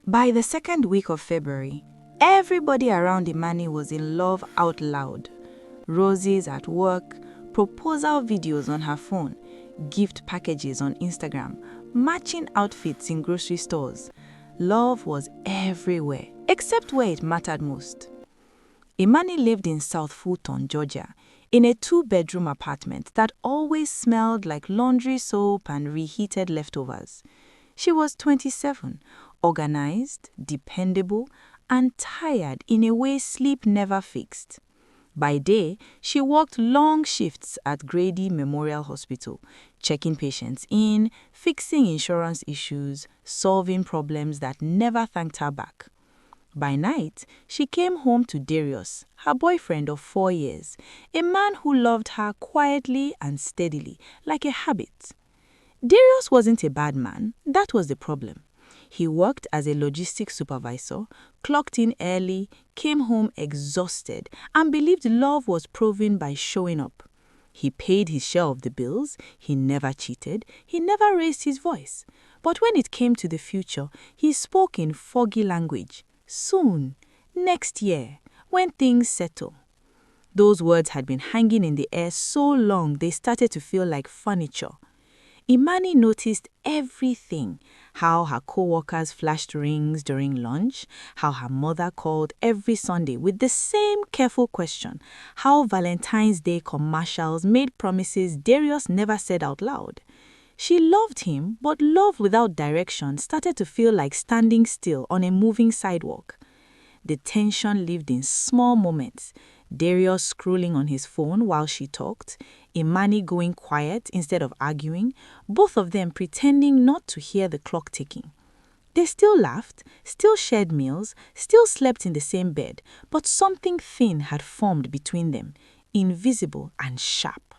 By the second week of February, everybody around Imani was in love out loud. Roses at work, proposal videos on her phone, gift packages on Instagram, matching outfits in grocery stores. Love was everywhere, except where it mattered most. Imani lived in South Fulton, Georgia, in a 2-bedroom apartment that always smelled like laundry soap and reheated leftovers. She was 27, organized, dependable, and tired in a way sleep never fixed. By day, she worked long shifts at Grady Memorial Hospital, checking patients in, fixing insurance issues, solving problems that never thanked her back. By night, she came home to Darius, her boyfriend of 4 years, a man who loved her quietly and steadily, like a habit. Darius wasn't a bad man, that was the problem. He worked as a logistics supervisor, clocked in early, came home exhausted, and believed love was proven by showing up. He paid his share of the bills, he never cheated, he never raised his voice. But when it came to the future, he spoke in foggy language. Soon, next year, when things settle. Those words had been hanging in the air so long they started to feel like furniture. Imani noticed everything, how her co-workers flashed rings during lunch, how her mother called every Sunday with the same careful question, how Valentine's Day commercials made promises Darius never said out loud. She loved him, but love without direction started to feel like standing still on a moving sidewalk. The tension lived in small moments. Darius scrolling on his phone while she talked, Imani going quiet instead of arguing, both of them pretending not to hear the clock ticking. They still laughed, still shared meals, still slept in the same bed, but something thin had formed between them, invisible and sharp.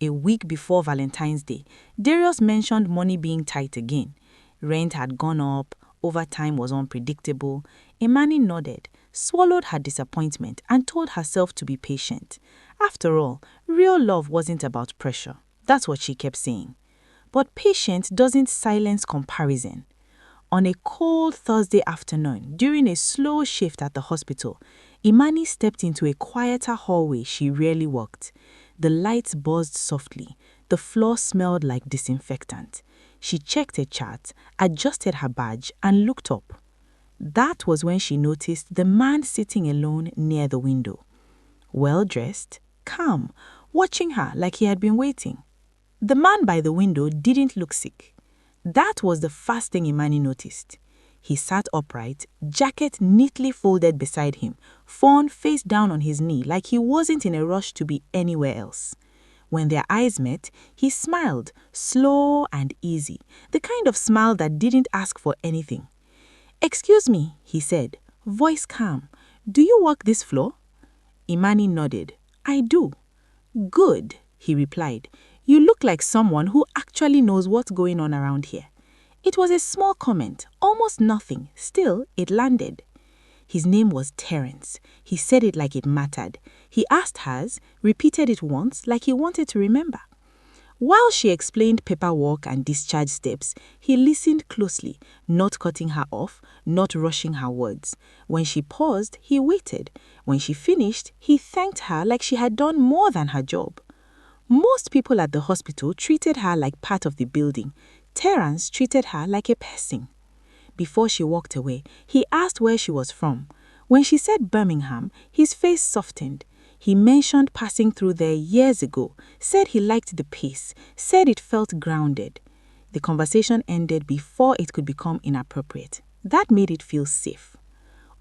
A week before Valentine's Day, Darius mentioned money being tight again. Rent had gone up, overtime was unpredictable. Imani nodded, swallowed her disappointment, and told herself to be patient. After all, real love wasn't about pressure. That's what she kept saying. But patience doesn't silence comparison. On a cold Thursday afternoon, during a slow shift at the hospital, Imani stepped into a quieter hallway she rarely walked. The lights buzzed softly. The floor smelled like disinfectant. She checked a chart, adjusted her badge, and looked up. That was when she noticed the man sitting alone near the window. Well-dressed, calm, watching her like he had been waiting. The man by the window didn't look sick. That was the first thing Imani noticed. He sat upright, jacket neatly folded beside him, phone face down on his knee like he wasn't in a rush to be anywhere else. When their eyes met, he smiled, slow and easy, the kind of smile that didn't ask for anything. "Excuse me," he said, voice calm. "Do you walk this floor?" Imani nodded. "I do." "Good," he replied. "You look like someone who actually knows what's going on around here." It was a small comment, almost nothing. Still, it landed. His name was Terence. He said it like it mattered. He asked hers, repeated it once like he wanted to remember. While she explained paperwork and discharge steps, he listened closely, not cutting her off, not rushing her words. When she paused, he waited. When she finished, he thanked her like she had done more than her job. Most people at the hospital treated her like part of the building. Terence treated her like a person. Before she walked away, he asked where she was from. When she said Birmingham, his face softened. He mentioned passing through there years ago, said he liked the pace, said it felt grounded. The conversation ended before it could become inappropriate. That made it feel safe.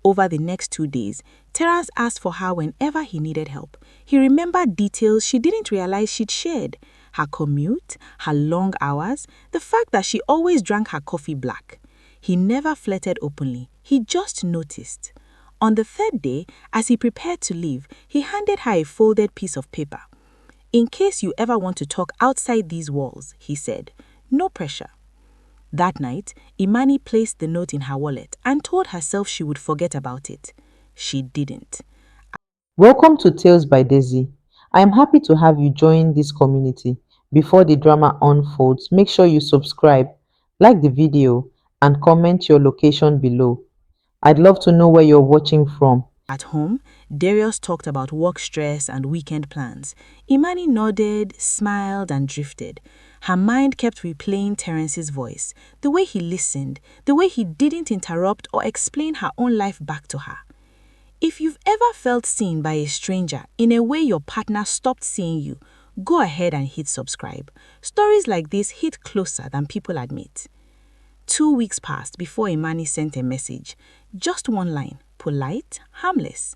Over the next 2 days, Terence asked for her whenever he needed help. He remembered details she didn't realize she'd shared. Her commute, her long hours, the fact that she always drank her coffee black. He never flirted openly. He just noticed. On the 3rd day, as he prepared to leave, he handed her a folded piece of paper. "In case you ever want to talk outside these walls," he said. "No pressure." That night, Imani placed the note in her wallet and told herself she would forget about it. She didn't. Welcome to Tales by Daisy. I am happy to have you join this community. Before the drama unfolds, make sure you subscribe, like the video, and comment your location below. I'd love to know where you're watching from. At home, Darius talked about work stress and weekend plans. Imani nodded, smiled, and drifted. Her mind kept replaying Terence's voice, the way he listened, the way he didn't interrupt or explain her own life back to her. If you've ever felt seen by a stranger in a way your partner stopped seeing you, go ahead and hit subscribe. Stories like this hit closer than people admit. 2 weeks passed before Imani sent a message. Just one line, polite, harmless.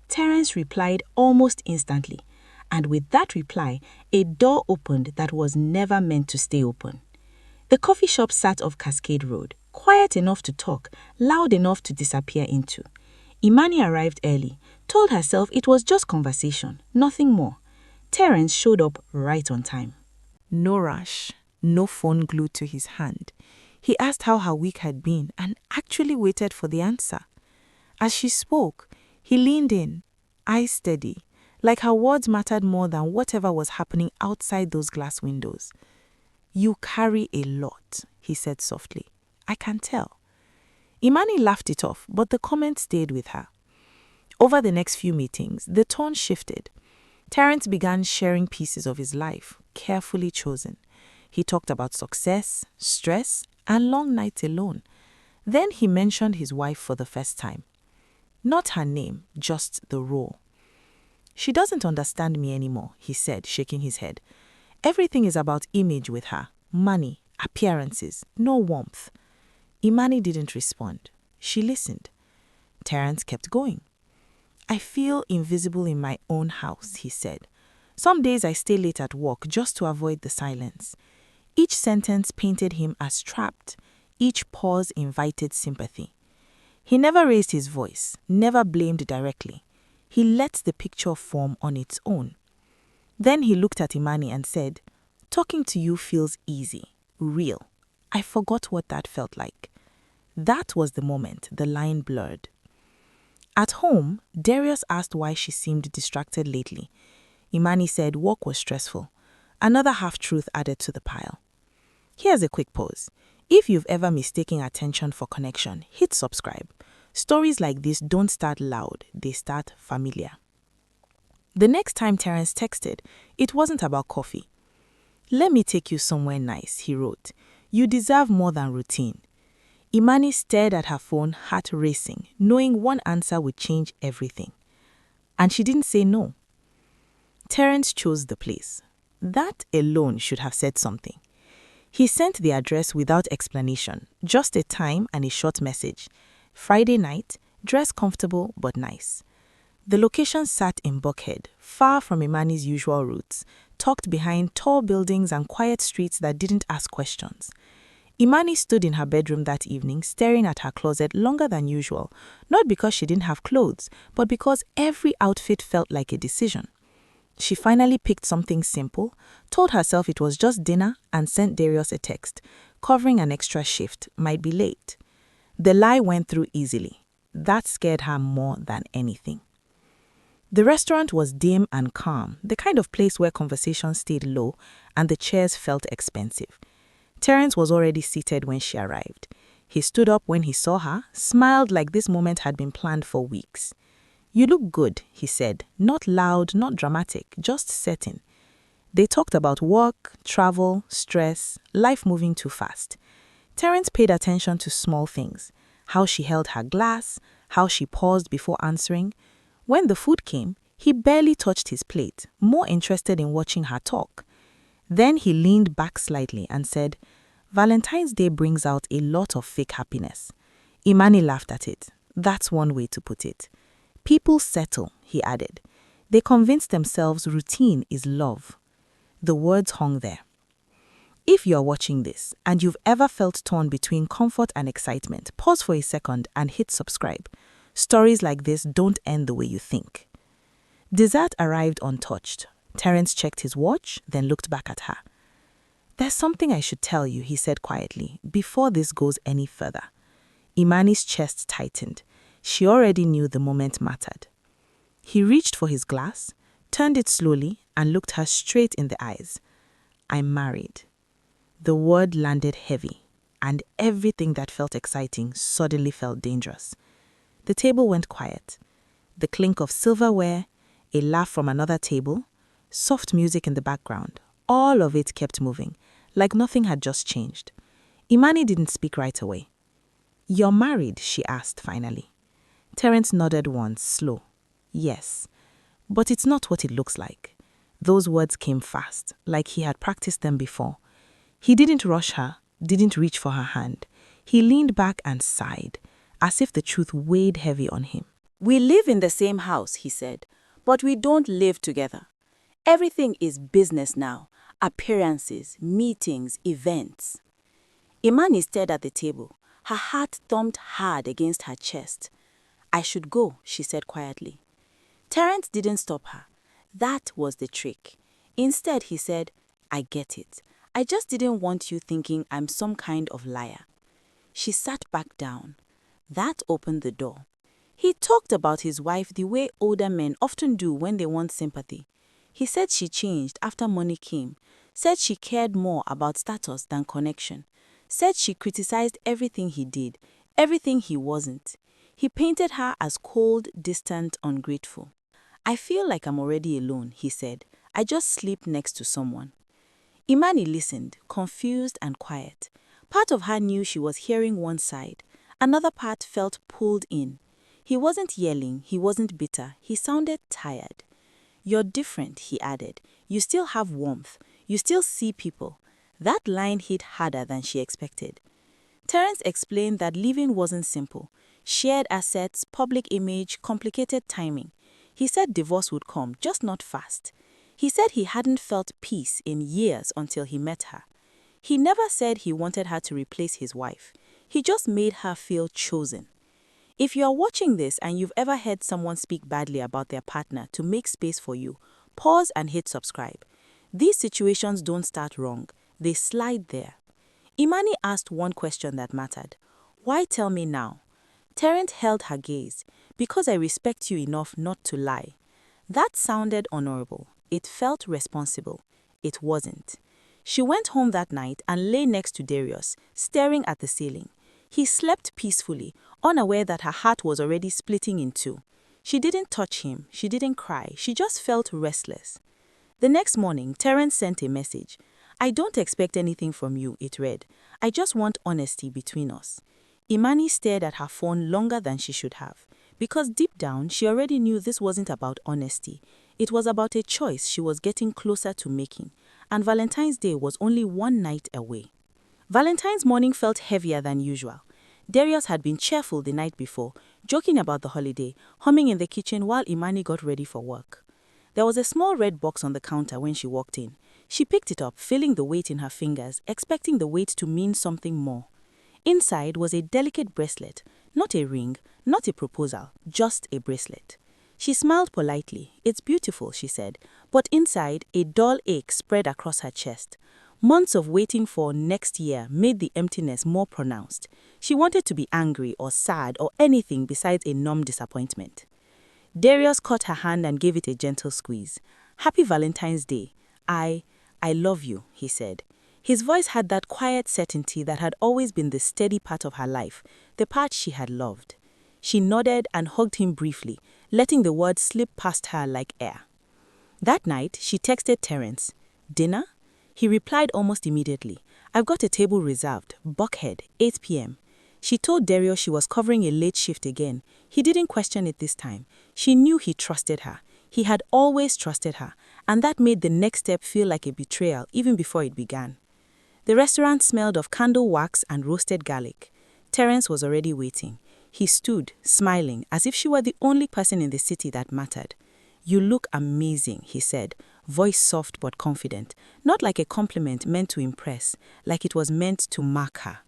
Terence replied almost instantly, and with that reply, a door opened that was never meant to stay open. The coffee shop sat off Cascade Road, quiet enough to talk, loud enough to disappear into. Imani arrived early, told herself it was just conversation, nothing more. Terence showed up right on time. No rush, no phone glued to his hand. He asked how her week had been and actually waited for the answer. As she spoke, he leaned in, eyes steady, like her words mattered more than whatever was happening outside those glass windows. "You carry a lot," he said softly. "I can tell." Imani laughed it off, but the comment stayed with her. Over the next few meetings, the tone shifted. Terence began sharing pieces of his life, carefully chosen. He talked about success, stress, and long nights alone. Then he mentioned his wife for the first time. Not her name, just the role. "She doesn't understand me anymore," he said, shaking his head. "Everything is about image with her, money, appearances, no warmth." Imani didn't respond. She listened. Terence kept going. "I feel invisible in my own house," he said. "Some days I stay late at work just to avoid the silence." Each sentence painted him as trapped. Each pause invited sympathy. He never raised his voice, never blamed directly. He let the picture form on its own. Then he looked at Imani and said, "Talking to you feels easy, real. I forgot what that felt like." That was the moment the line blurred. At home, Darius asked why she seemed distracted lately. Imani said work was stressful. Another half-truth added to the pile. Here's a quick pause. If you've ever mistaken attention for connection, hit subscribe. Stories like this don't start loud, they start familiar. The next time Terence texted, it wasn't about coffee. "Let me take you somewhere nice," he wrote. "You deserve more than routine." Imani stared at her phone, heart racing, knowing one answer would change everything. And she didn't say no. Terence chose the place. That alone should have said something. He sent the address without explanation, just a time and a short message. Friday night, dress comfortable but nice. The location sat in Buckhead, far from Imani's usual routes, tucked behind tall buildings and quiet streets that didn't ask questions. Imani stood in her bedroom that evening, staring at her closet longer than usual, not because she didn't have clothes, but because every outfit felt like a decision. She finally picked something simple, told herself it was just dinner, and sent Darius a text, covering an extra shift, might be late. The lie went through easily. That scared her more than anything. The restaurant was dim and calm, the kind of place where conversation stayed low and the chairs felt expensive. Terence was already seated when she arrived. He stood up when he saw her, smiled like this moment had been planned for weeks. "You look good," he said, not loud, not dramatic, just certain. They talked about work, travel, stress, life moving too fast. Terence paid attention to small things, how she held her glass, how she paused before answering. When the food came, he barely touched his plate, more interested in watching her talk. Then he leaned back slightly and said, "Valentine's Day brings out a lot of fake happiness." Imani laughed at it. That's one way to put it. "People settle," he added. "They convince themselves routine is love." The words hung there. If you're watching this and you've ever felt torn between comfort and excitement, pause for a second and hit subscribe. Stories like this don't end the way you think. Dessert arrived untouched. Terence checked his watch, then looked back at her. "There's something I should tell you," he said quietly, "before this goes any further." Imani's chest tightened. She already knew the moment mattered. He reached for his glass, turned it slowly, and looked her straight in the eyes. "I'm married." The word landed heavy. and everything that felt exciting suddenly felt dangerous. The table went quiet. The clink of silverware, a laugh from another table, soft music in the background, all of it kept moving, like nothing had just changed. Imani didn't speak right away. "You're married?" she asked finally. Terence nodded once, slow. "Yes, but it's not what it looks like." Those words came fast, like he had practiced them before. He didn't rush her, didn't reach for her hand. He leaned back and sighed, as if the truth weighed heavy on him. "We live in the same house," he said, "but we don't live together. Everything is business now, appearances, meetings, events." Imani stared at the table, her heart thumped hard against her chest. "I should go," she said quietly. Terence didn't stop her. That was the trick. Instead, he said, "I get it. I just didn't want you thinking I'm some kind of liar." She sat back down. That opened the door. He talked about his wife the way older men often do when they want sympathy. He said she changed after money came, said she cared more about status than connection, said she criticized everything he did, everything he wasn't. He painted her as cold, distant, ungrateful. "I feel like I'm already alone," he said. "I just sleep next to someone." Imani listened, confused and quiet. Part of her knew she was hearing one side. Another part felt pulled in. He wasn't yelling, he wasn't bitter, he sounded tired. "You're different," he added. "You still have warmth. You still see people." That line hit harder than she expected. Terence explained that living wasn't simple. Shared assets, public image, complicated timing. He said divorce would come, just not fast. He said he hadn't felt peace in years until he met her. He never said he wanted her to replace his wife. He just made her feel chosen. If you are watching this and you've ever heard someone speak badly about their partner to make space for you, pause and hit subscribe. These situations don't start wrong. They slide there. Imani asked one question that mattered. "Why tell me now?" Terence held her gaze. "Because I respect you enough not to lie." That sounded honorable. It felt responsible. It wasn't. She went home that night and lay next to Darius, staring at the ceiling. He slept peacefully, unaware that her heart was already splitting in two. She didn't touch him. She didn't cry. She just felt restless. The next morning, Terence sent a message. "I don't expect anything from you," it read. "I just want honesty between us." Imani stared at her phone longer than she should have, because deep down she already knew this wasn't about honesty. It was about a choice she was getting closer to making, and Valentine's Day was only one night away. Valentine's morning felt heavier than usual. Darius had been cheerful the night before, joking about the holiday, humming in the kitchen while Imani got ready for work. There was a small red box on the counter when she walked in. She picked it up, feeling the weight in her fingers, expecting the weight to mean something more. Inside was a delicate bracelet, not a ring, not a proposal, just a bracelet. She smiled politely. "It's beautiful," she said, but inside, a dull ache spread across her chest. Months of waiting for next year made the emptiness more pronounced. She wanted to be angry or sad or anything besides a numb disappointment. Darius caught her hand and gave it a gentle squeeze. "Happy Valentine's Day. I love you," he said. His voice had that quiet certainty that had always been the steady part of her life, the part she had loved. She nodded and hugged him briefly, letting the words slip past her like air. That night, she texted Terence, "Dinner?" He replied almost immediately, "I've got a table reserved, Buckhead, 8 p.m. She told Darius she was covering a late shift again. He didn't question it this time. She knew he trusted her. He had always trusted her, and that made the next step feel like a betrayal even before it began. The restaurant smelled of candle wax and roasted garlic. Terence was already waiting. He stood, smiling, as if she were the only person in the city that mattered. "You look amazing," he said, voice soft but confident, not like a compliment meant to impress, like it was meant to mark her.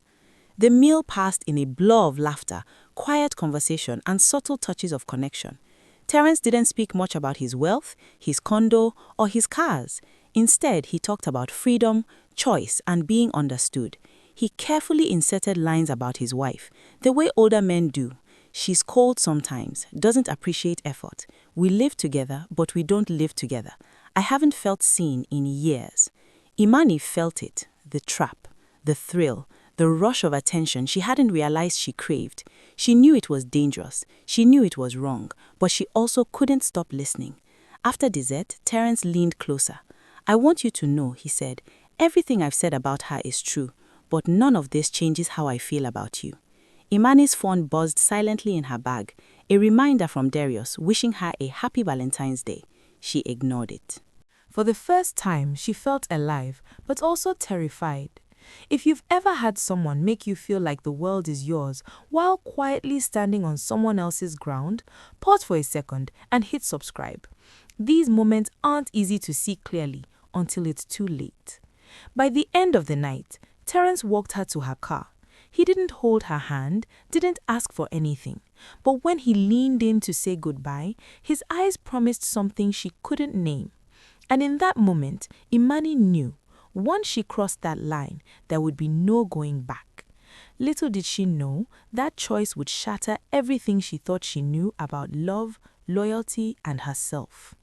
The meal passed in a blur of laughter, quiet conversation, and subtle touches of connection. Terence didn't speak much about his wealth, his condo, or his cars. Instead, he talked about freedom, choice, and being understood. He carefully inserted lines about his wife, the way older men do. "She's cold sometimes, doesn't appreciate effort. We live together, but we don't live together. I haven't felt seen in years." Imani felt it, the trap, the thrill, The rush of attention she hadn't realized she craved. She knew it was dangerous. She knew it was wrong, but she also couldn't stop listening. After dessert, Terence leaned closer. "I want you to know," he said, "everything I've said about her is true, but none of this changes how I feel about you." Imani's phone buzzed silently in her bag, a reminder from Darius wishing her a happy Valentine's Day. She ignored it. For the first time, she felt alive, but also terrified. If you've ever had someone make you feel like the world is yours while quietly standing on someone else's ground, pause for a second and hit subscribe. These moments aren't easy to see clearly until it's too late. By the end of the night, Terence walked her to her car. He didn't hold her hand, didn't ask for anything. But when he leaned in to say goodbye, his eyes promised something she couldn't name. And in that moment, Imani knew, once she crossed that line, there would be no going back. Little did she know, that choice would shatter everything she thought she knew about love, loyalty, and herself.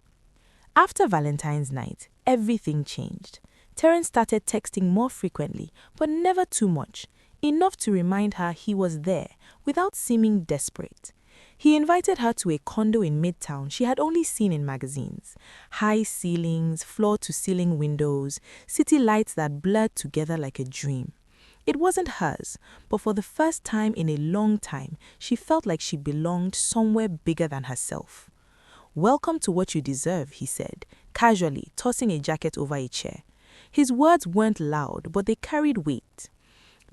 After Valentine's night, everything changed. Terence started texting more frequently, but never too much, enough to remind her he was there, without seeming desperate. He invited her to a condo in Midtown she had only seen in magazines. High ceilings, floor-to-ceiling windows, city lights that blurred together like a dream. It wasn't hers, but for the first time in a long time, she felt like she belonged somewhere bigger than herself. "Welcome to what you deserve," he said, casually tossing a jacket over a chair. His words weren't loud, but they carried weight.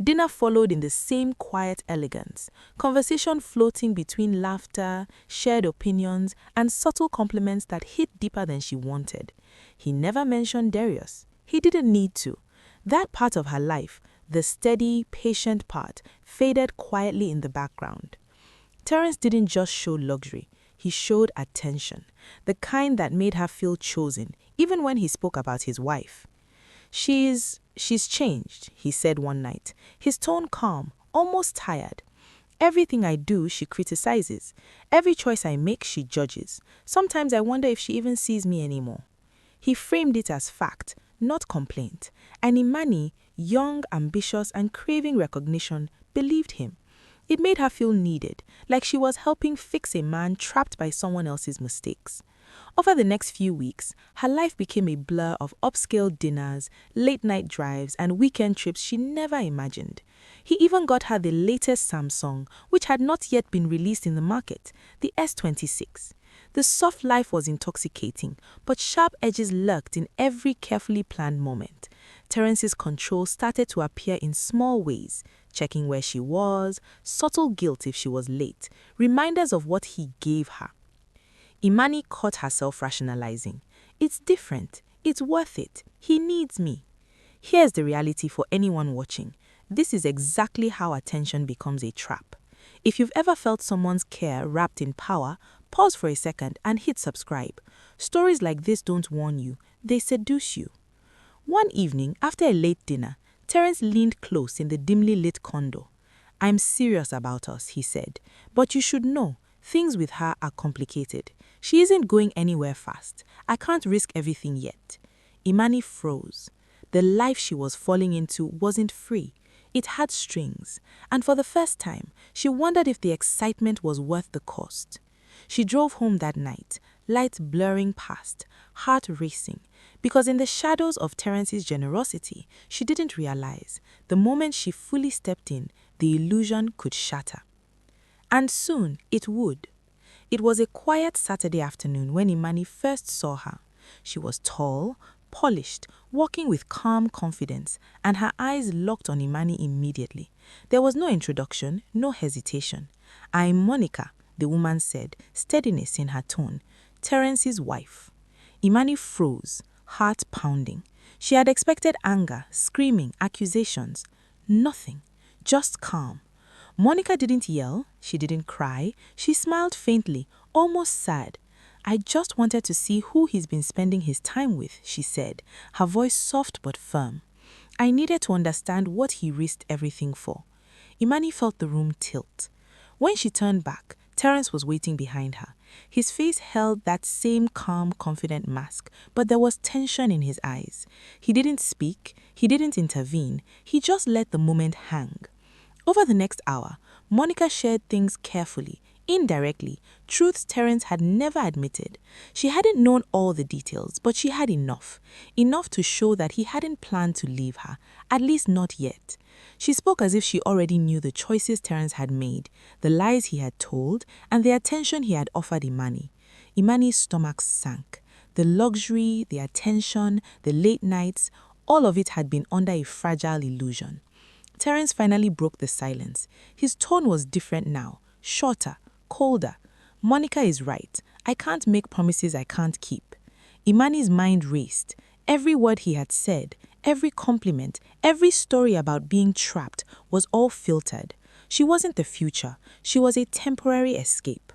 Dinner followed in the same quiet elegance, conversation floating between laughter, shared opinions, and subtle compliments that hit deeper than she wanted. He never mentioned Darius. He didn't need to. That part of her life, the steady, patient part, faded quietly in the background. Terence didn't just show luxury. He showed attention, the kind that made her feel chosen, even when he spoke about his wife. She's changed," he said one night, his tone calm, almost tired. "Everything I do, she criticizes. Every choice I make, she judges. Sometimes I wonder if she even sees me anymore." He framed it as fact, not complaint. And Imani, young, ambitious, and craving recognition, believed him. It made her feel needed, like she was helping fix a man trapped by someone else's mistakes. Over the next few weeks, her life became a blur of upscale dinners, late-night drives, and weekend trips she never imagined. He even got her the latest Samsung, which had not yet been released in the market, the S26. The soft life was intoxicating, but sharp edges lurked in every carefully planned moment. Terence's control started to appear in small ways, checking where she was, subtle guilt if she was late, reminders of what he gave her. Imani caught herself rationalizing. "It's different. It's worth it. He needs me." Here's the reality for anyone watching. This is exactly how attention becomes a trap. If you've ever felt someone's care wrapped in power, pause for a second and hit subscribe. Stories like this don't warn you. They seduce you. One evening, after a late dinner, Terence leaned close in the dimly lit condo. "I'm serious about us," he said, "but you should know, things with her are complicated. She isn't going anywhere fast. I can't risk everything yet." Imani froze. The life she was falling into wasn't free. It had strings, and for the first time, she wondered if the excitement was worth the cost. She drove home that night, lights blurring past, heart racing, because in the shadows of Terence's generosity, she didn't realize, the moment she fully stepped in, the illusion could shatter. And soon it would. It was a quiet Saturday afternoon when Imani first saw her. She was tall, polished, walking with calm confidence, and her eyes locked on Imani immediately. There was no introduction, no hesitation. "I'm Monica," the woman said, steadiness in her tone, "Terence's wife." Imani froze, heart pounding. She had expected anger, screaming, accusations. Nothing, just calm. Monica didn't yell, she didn't cry, she smiled faintly, almost sad. "I just wanted to see who he's been spending his time with," she said, her voice soft but firm. "I needed to understand what he risked everything for." Imani felt the room tilt. When she turned back, Terence was waiting behind her. His face held that same calm, confident mask, but there was tension in his eyes. He didn't speak, he didn't intervene, he just let the moment hang. Over the next hour, Monica shared things carefully, indirectly, truths Terence had never admitted. She hadn't known all the details, but she had enough. Enough to show that he hadn't planned to leave her, at least not yet. She spoke as if she already knew the choices Terence had made, the lies he had told, and the attention he had offered Imani. Imani's stomach sank. The luxury, the attention, the late nights, all of it had been under a fragile illusion. Terence finally broke the silence. His tone was different now, shorter, colder. Monica is right. I can't make promises I can't keep. Imani's mind raced. Every word he had said, every compliment, every story about being trapped was all filtered. She wasn't the future. She was a temporary escape.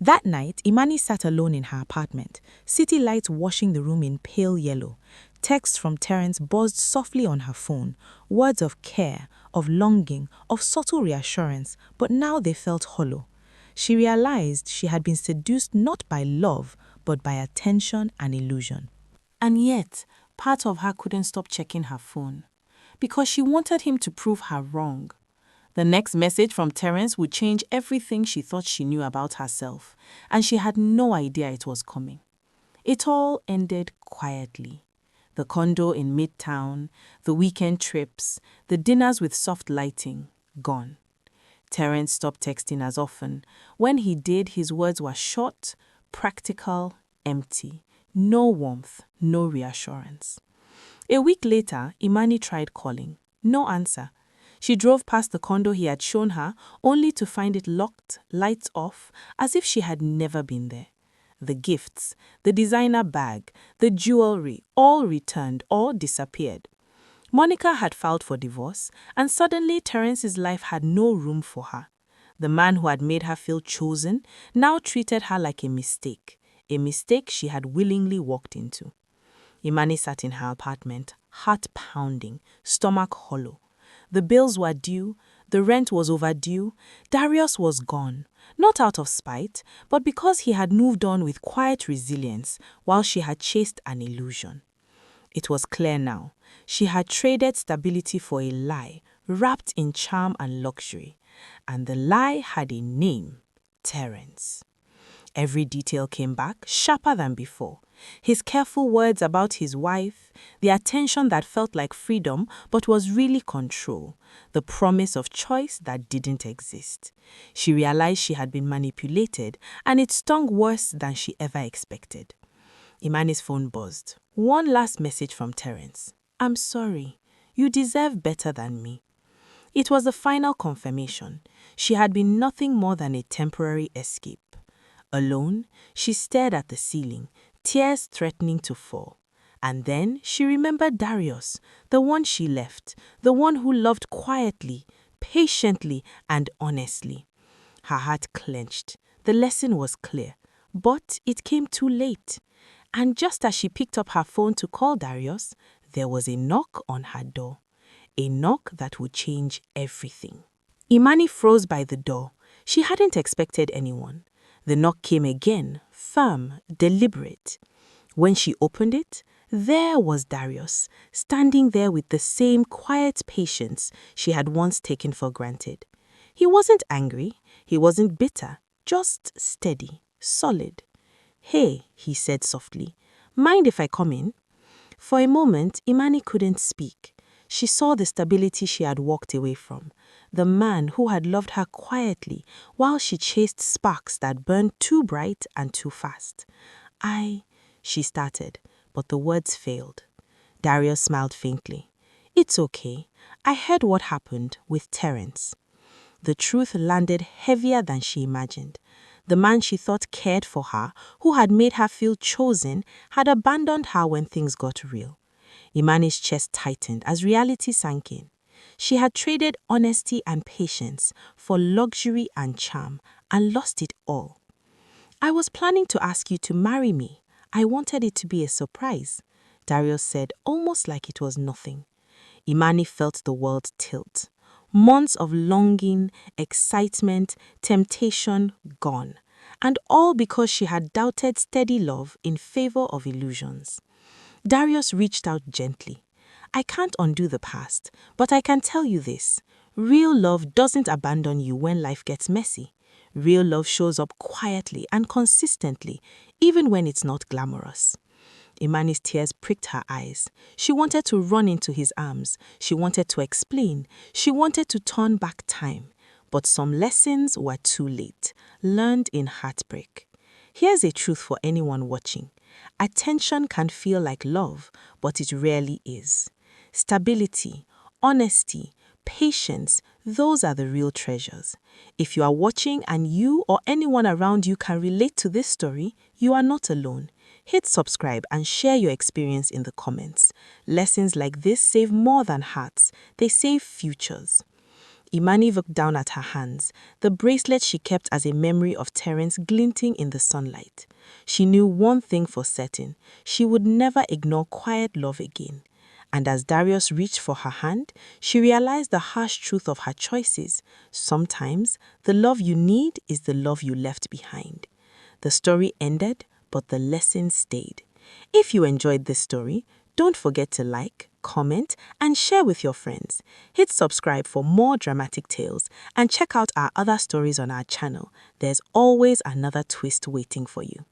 That night, Imani sat alone in her apartment, city lights washing the room in pale yellow. Texts from Terence buzzed softly on her phone, words of care, of longing, of subtle reassurance, but now they felt hollow. She realized she had been seduced not by love, but by attention and illusion. And yet, part of her couldn't stop checking her phone, because she wanted him to prove her wrong. The next message from Terence would change everything she thought she knew about herself, and she had no idea it was coming. It all ended quietly. The condo in Midtown, the weekend trips, the dinners with soft lighting, gone. Terence stopped texting as often. When he did, his words were short, practical, empty. No warmth, no reassurance. A week later, Imani tried calling. No answer. She drove past the condo he had shown her, only to find it locked, lights off, as if she had never been there. The gifts, the designer bag, the jewelry, all returned, all disappeared. Monica had filed for divorce, and suddenly Terence's life had no room for her. The man who had made her feel chosen now treated her like a mistake she had willingly walked into. Imani sat in her apartment, heart pounding, stomach hollow. The bills were due, the rent was overdue, Darius was gone, not out of spite, but because he had moved on with quiet resilience while she had chased an illusion. It was clear now. She had traded stability for a lie, wrapped in charm and luxury. And the lie had a name, Terence. Every detail came back, sharper than before. His careful words about his wife, the attention that felt like freedom but was really control, the promise of choice that didn't exist. She realized she had been manipulated, and it stung worse than she ever expected. Imani's phone buzzed. One last message from Terence. I'm sorry. You deserve better than me. It was the final confirmation. She had been nothing more than a temporary escape. Alone, she stared at the ceiling, tears threatening to fall. And then she remembered Darius, the one she left, the one who loved quietly, patiently, and honestly. Her heart clenched. The lesson was clear, but it came too late. And just as she picked up her phone to call Darius, there was a knock on her door. A knock that would change everything. Imani froze by the door. She hadn't expected anyone. The knock came again, firm, deliberate. When she opened it, there was Darius, standing there with the same quiet patience she had once taken for granted. He wasn't angry, he wasn't bitter, just steady, solid. Hey, he said softly, mind if I come in? For a moment, Imani couldn't speak. She saw the stability she had walked away from, the man who had loved her quietly while she chased sparks that burned too bright and too fast. She started, but the words failed. Darius smiled faintly. It's okay. I heard what happened with Terence. The truth landed heavier than she imagined. The man she thought cared for her, who had made her feel chosen, had abandoned her when things got real. Imani's chest tightened as reality sank in. She had traded honesty and patience for luxury and charm and lost it all. I was planning to ask you to marry me. I wanted it to be a surprise, Darius said, almost like it was nothing. Imani felt the world tilt. Months of longing, excitement, temptation gone. and all because she had doubted steady love in favor of illusions. Darius reached out gently. I can't undo the past, but I can tell you this. Real love doesn't abandon you when life gets messy. Real love shows up quietly and consistently, even when it's not glamorous. Imani's tears pricked her eyes. She wanted to run into his arms. She wanted to explain. She wanted to turn back time. But some lessons were too late, learned in heartbreak. Here's a truth for anyone watching. Attention can feel like love, but it rarely is. Stability, honesty, patience, those are the real treasures. If you are watching and you or anyone around you can relate to this story, you are not alone. Hit subscribe and share your experience in the comments. Lessons like this save more than hearts, they save futures. Imani looked down at her hands, the bracelet she kept as a memory of Terence glinting in the sunlight. She knew one thing for certain, she would never ignore quiet love again. And as Darius reached for her hand, she realized the harsh truth of her choices. Sometimes, the love you need is the love you left behind. The story ended, but the lesson stayed. If you enjoyed this story, don't forget to like, comment, and share with your friends. Hit subscribe for more dramatic tales and check out our other stories on our channel. There's always another twist waiting for you.